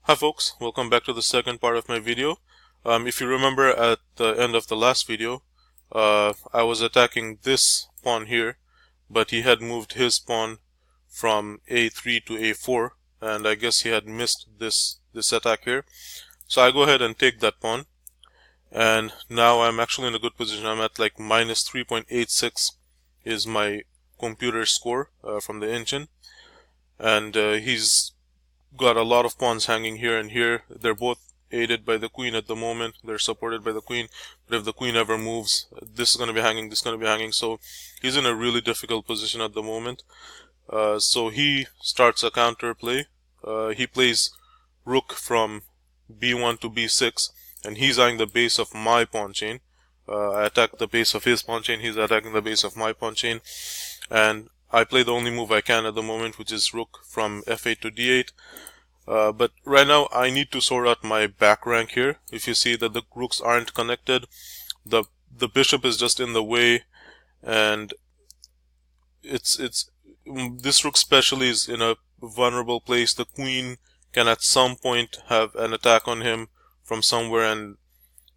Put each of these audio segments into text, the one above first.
Hi folks, welcome back to the second part of my video. If you remember at the end of the last video, I was attacking this pawn here, but he had moved his pawn from a3 to a4, and I guess he had missed this attack here. So I go ahead and take that pawn, and now I'm actually in a good position. I'm at like minus 3.86 is my computer score from the engine, and he's got a lot of pawns hanging here and here. They're both aided by the queen at the moment. They're supported by the queen, but if the queen ever moves, this is going to be hanging, this is going to be hanging. So he's in a really difficult position at the moment. So he starts a counter play. He plays rook from b1 to b6, and he's eyeing the base of my pawn chain. I attack the base of his pawn chain, he's attacking the base of my pawn chain, and I play the only move I can at the moment, which is rook from f8 to d8. But right now I need to sort out my back rank here. If you see that the rooks aren't connected, the bishop is just in the way, and this rook especially is in a vulnerable place. The queen can at some point have an attack on him from somewhere, and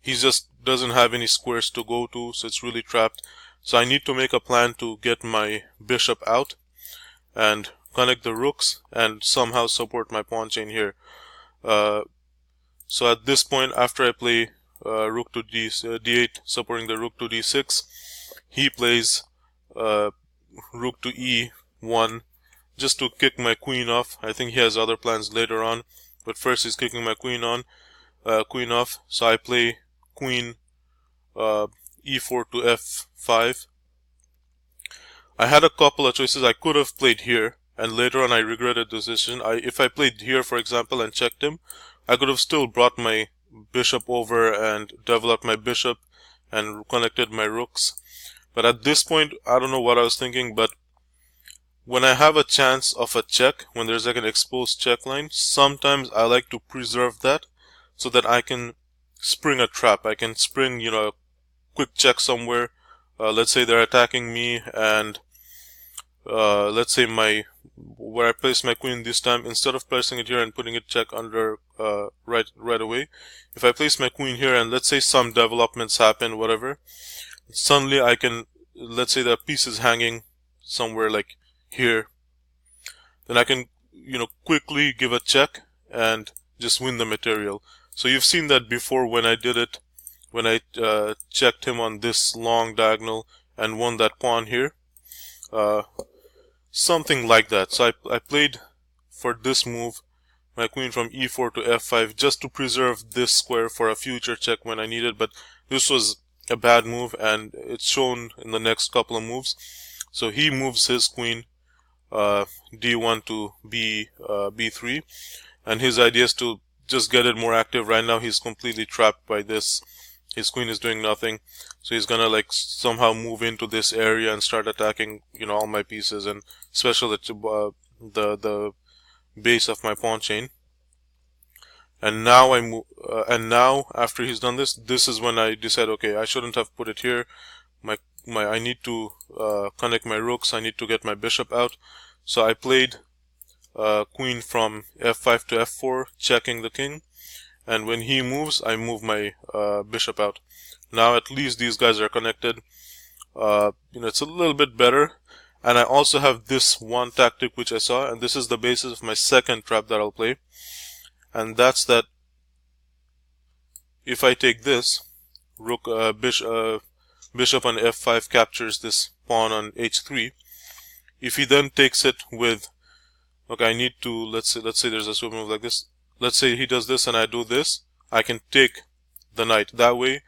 he just doesn't have any squares to go to, so it's really trapped. So I need to make a plan to get my bishop out and connect the rooks and somehow support my pawn chain here. So at this point, after I play rook to d8, supporting the rook to d6, he plays rook to e1 just to kick my queen off. I think he has other plans later on, but first he's kicking my queen off. So I play queen e4 to f5. I had a couple of choices. I could have played here, and later on I regretted the decision. If I played here, for example, and checked him, I could have still brought my bishop over and developed my bishop and connected my rooks. But at this point, I don't know what I was thinking, but when I have a chance of a check, when there's like an exposed check line, sometimes I like to preserve that so that I can spring a trap. I can spring, a quick check somewhere. Let's say they're attacking me, and let's say where I place my queen this time, instead of placing it here and putting it check under right away, if I place my queen here and let's say some developments happen, whatever, suddenly I can, let's say the piece is hanging somewhere like here, then I can quickly give a check and just win the material. So you've seen that before when I did it, when I checked him on this long diagonal and won that pawn here. Something like that. So I played for this move my queen from e4 to f5 just to preserve this square for a future check when I need it, but this was a bad move, and it's shown in the next couple of moves. So he moves his queen d1 to b3, and his idea is to just get it more active. Right now he's completely trapped by this. His queen is doing nothing, so he's gonna like somehow move into this area and start attacking, all my pieces, and especially the base of my pawn chain. And now now after he's done this, this is when I decide, okay, I shouldn't have put it here. I need to connect my rooks. I need to get my bishop out. So I played queen from f5 to f4, checking the king. And when he moves, I move my bishop out. Now at least these guys are connected. It's a little bit better. And I also have this one tactic which I saw, and this is the basis of my second trap that I'll play. And that's that if I take this, bishop on f5 captures this pawn on h3. If he then takes it with, okay, I need to, let's say there's a super move like this. Let's say he does this and I do this, I can take the knight. That way,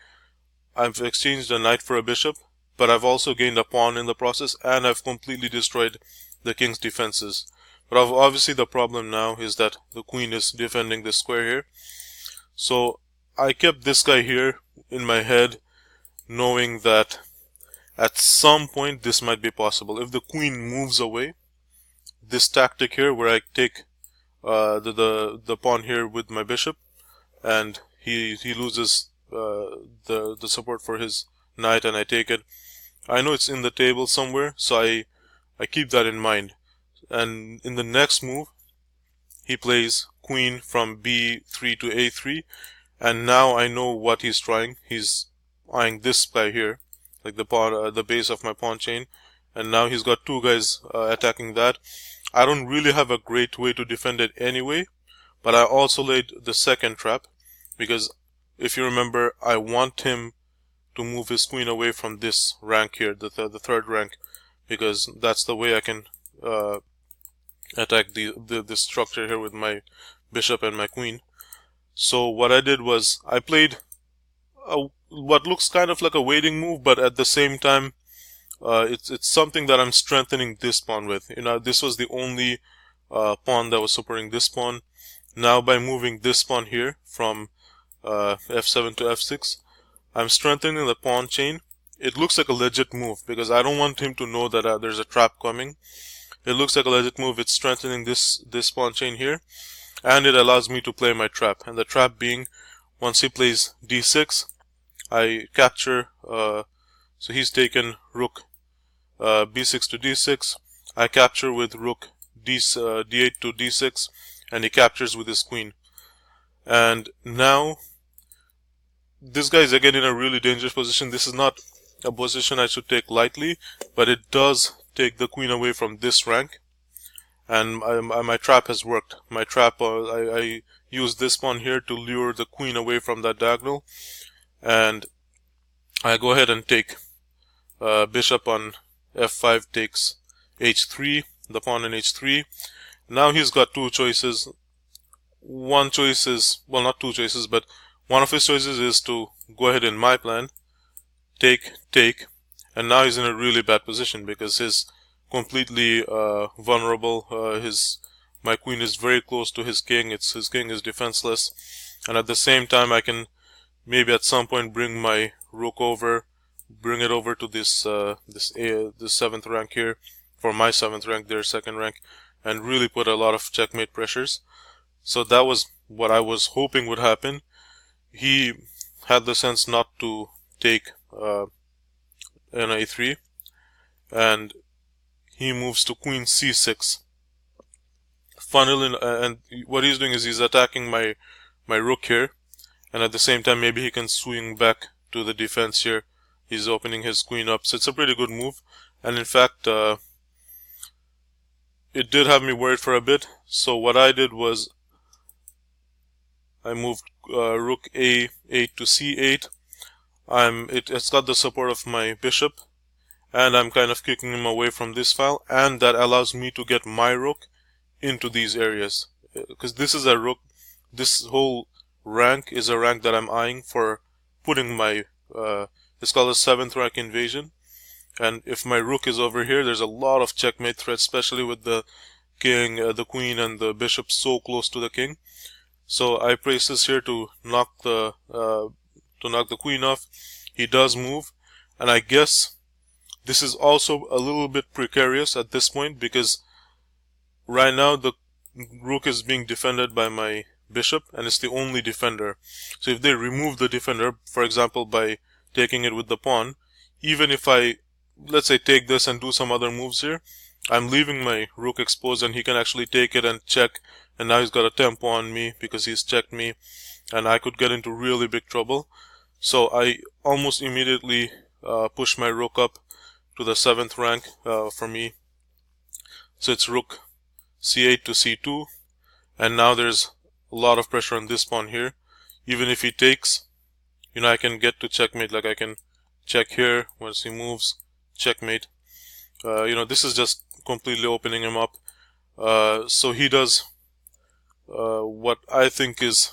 I've exchanged a knight for a bishop, but I've also gained a pawn in the process, and I've completely destroyed the king's defenses. But obviously the problem now is that the queen is defending this square here. So I kept this guy here in my head, knowing that at some point this might be possible. If the queen moves away, this tactic here where I take the pawn here with my bishop, and he loses the support for his knight, and I take it. I know it's in the table somewhere, so I keep that in mind. And in the next move, he plays queen from b3 to a3, and now I know what he's trying. He's eyeing this guy here, like the pawn, the base of my pawn chain, and now he's got two guys attacking that. I don't really have a great way to defend it anyway, but I also laid the second trap because if you remember, I want him to move his queen away from this rank here, the third rank, because that's the way I can attack the structure here with my bishop and my queen. So what I did was I played what looks kind of like a waiting move, but at the same time it's something that I'm strengthening this pawn with. You know, this was the only pawn that was supporting this pawn. Now by moving this pawn here from f7 to f6, I'm strengthening the pawn chain. It looks like a legit move because I don't want him to know that there's a trap coming. It looks like a legit move. It's strengthening this pawn chain here, and it allows me to play my trap. And the trap being, once he plays d6, I capture. So he's taken rook b6 to d6. I capture with rook d8 to d6, and he captures with his queen. And now this guy is again in a really dangerous position. This is not a position I should take lightly, but it does take the queen away from this rank, and my trap has worked. My trap, I use this pawn here to lure the queen away from that diagonal, and I go ahead and take bishop on f5 takes h3, the pawn in h3. Now he's got two choices. One choice is, well, not two choices, but one of his choices is to go ahead in my plan, take, and now he's in a really bad position because he's completely vulnerable. My queen is very close to his king. His king is defenseless, and at the same time I can maybe at some point bring my rook over, bring it over to this this seventh rank here, for my seventh rank, their second rank, and really put a lot of checkmate pressures. So that was what I was hoping would happen. He had the sense not to take an a3, and he moves to queen c6. And what he's doing is he's attacking my rook here, and at the same time maybe he can swing back to the defense here. He's opening his queen up, so it's a pretty good move. And in fact, it did have me worried for a bit. So what I did was I moved rook a8 to c8. It's got the support of my bishop, and I'm kind of kicking him away from this file, and that allows me to get my rook into these areas, because this is a rook. This whole rank is a rank that I'm eyeing for putting my it's called a 7th rank invasion, and if my rook is over here, there's a lot of checkmate threats, especially with the king, the queen, and the bishop so close to the king. So I place this here to knock the queen off. He does move, and I guess this is also a little bit precarious at this point because right now the rook is being defended by my bishop, and it's the only defender. So if they remove the defender, for example by taking it with the pawn, even if I, let's say, take this and do some other moves here, I'm leaving my rook exposed, and he can actually take it and check, and now he's got a tempo on me because he's checked me, and I could get into really big trouble. So I almost immediately push my rook up to the 7th rank for me. So it's rook c8 to c2, and now there's a lot of pressure on this pawn here. Even if he takes, you know, I can get to checkmate. Like I can check here once he moves, checkmate. You know, this is just completely opening him up. So he does what I think is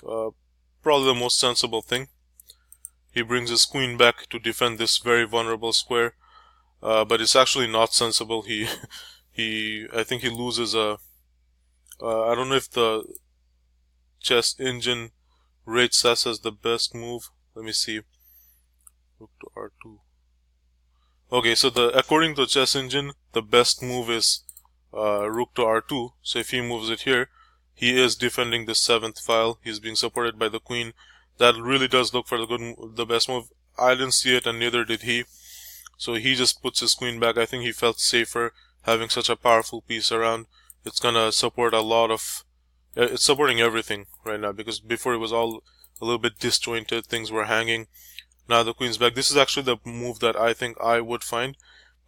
probably the most sensible thing. He brings his queen back to defend this very vulnerable square, but it's actually not sensible. I think he loses a. I don't know if the chess engine rates us as the best move. Let me see. Rook to r2. Okay, so according to the chess engine, the best move is rook to r2. So if he moves it here, he is defending the 7th file. He's being supported by the queen. That really does look for the best move. I didn't see it, and neither did he. So he just puts his queen back. I think he felt safer having such a powerful piece around. It's gonna support a lot of It's supporting everything right now, because before it was all a little bit disjointed, things were hanging. Now the queen's back. This is actually the move that I think I would find,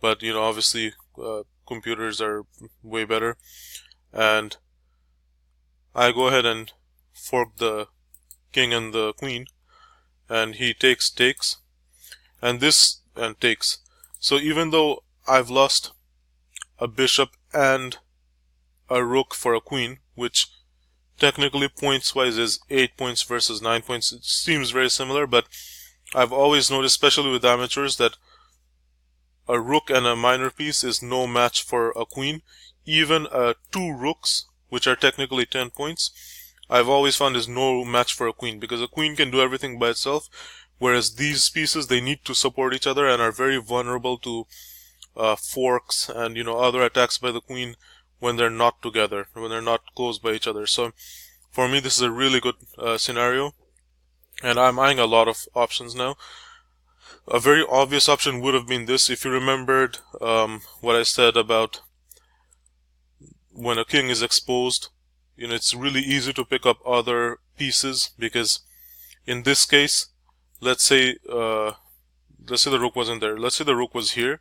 but you know, obviously computers are way better. And I go ahead and fork the king and the queen, and he takes, and takes. So even though I've lost a bishop and a rook for a queen, which technically points wise is 8 points versus 9 points, it seems very similar, but I've always noticed, especially with amateurs, that a rook and a minor piece is no match for a queen. Even 2 rooks, which are technically 10 points, I've always found is no match for a queen, because a queen can do everything by itself, whereas these pieces, they need to support each other and are very vulnerable to forks and, you know, other attacks by the queen when they're not together, when they're not close by each other. So for me, this is a really good scenario, and I'm eyeing a lot of options now. A very obvious option would have been this. If you remembered what I said about when a king is exposed, you know, it's really easy to pick up other pieces, because in this case, let's say the rook wasn't there. Let's say the rook was here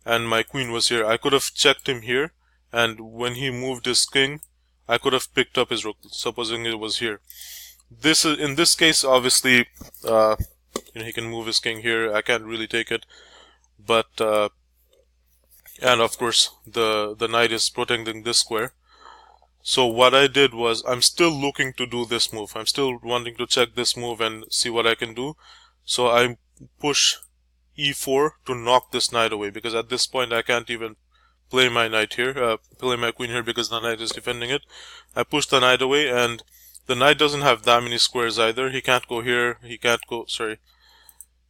and my queen was here. I could have checked him here, and when he moved his king, I could have picked up his rook, supposing it was here. In this case, obviously, you know, he can move his king here. I can't really take it, but and of course the knight is protecting this square. So what I did was, I'm still looking to do this move. I'm still wanting to check this move and see what I can do. So I push e4 to knock this knight away, because at this point I can't even play my knight here, play my queen here, because the knight is defending it. I push the knight away, and the knight doesn't have that many squares either. He can't go here. He can't go here.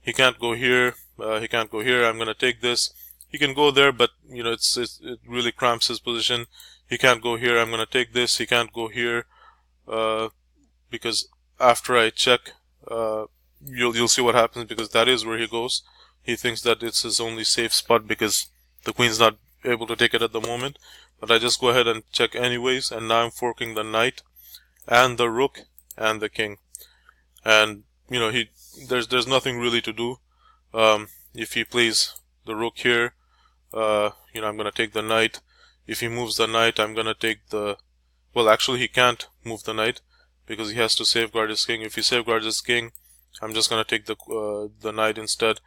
He can't go here. I'm gonna take this. He can go there, but you know, it really cramps his position. He can't go here. I'm gonna take this. He can't go here, because after I check, you'll see what happens, because that is where he goes. He thinks that it's his only safe spot because the queen's not able to take it at the moment. But I just go ahead and check anyways, and now I'm forking the knight and the rook and the king. And you know, there's nothing really to do. If he plays the rook here, you know, I'm gonna take the knight. If he moves the knight, I'm gonna take the... Well, actually, he can't move the knight because he has to safeguard his king. If he safeguards his king, I'm just gonna take the knight instead.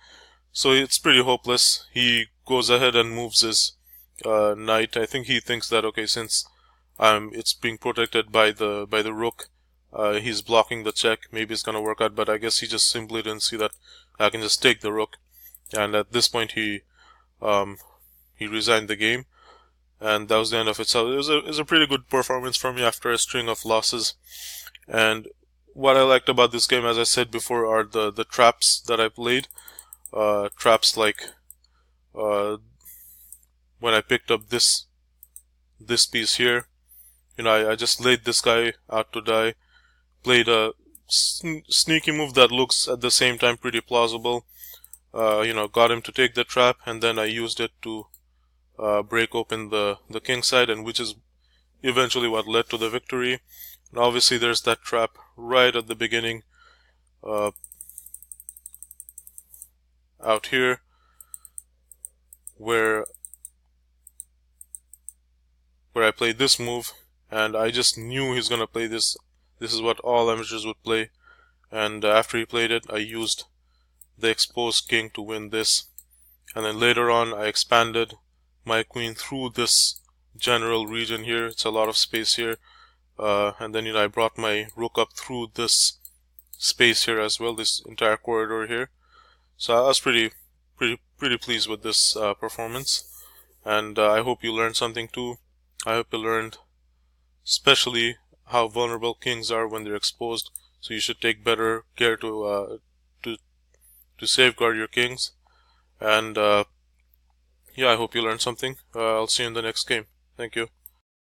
So it's pretty hopeless. He goes ahead and moves his knight. I think he thinks that, okay, since it's being protected by the rook, he's blocking the check. Maybe it's gonna work out, but I guess he just simply didn't see that I can just take the rook. And at this point, he resigned the game, and that was the end of it. So it was a pretty good performance from me after a string of losses. And what I liked about this game, as I said before, are the traps that I played. Traps like when I picked up this piece here, you know, I just laid this guy out to die. Played a sneaky move that looks at the same time pretty plausible. You know, got him to take the trap, and then I used it to break open the king side, and which is eventually what led to the victory. And obviously there's that trap right at the beginning, out here, where I played this move, and I just knew he's gonna play this. This is what all amateurs would play, and after he played it, I used the exposed king to win this. And then later on, I expanded my queen through this general region here. It's a lot of space here, and then, you know, I brought my rook up through this space here as well, this entire corridor here. So I was pretty pleased with this performance, and I hope you learned something too. I hope you learned especially how vulnerable kings are when they're exposed. So you should take better care to safeguard your kings. And yeah, I hope you learned something. I'll see you in the next game. Thank you.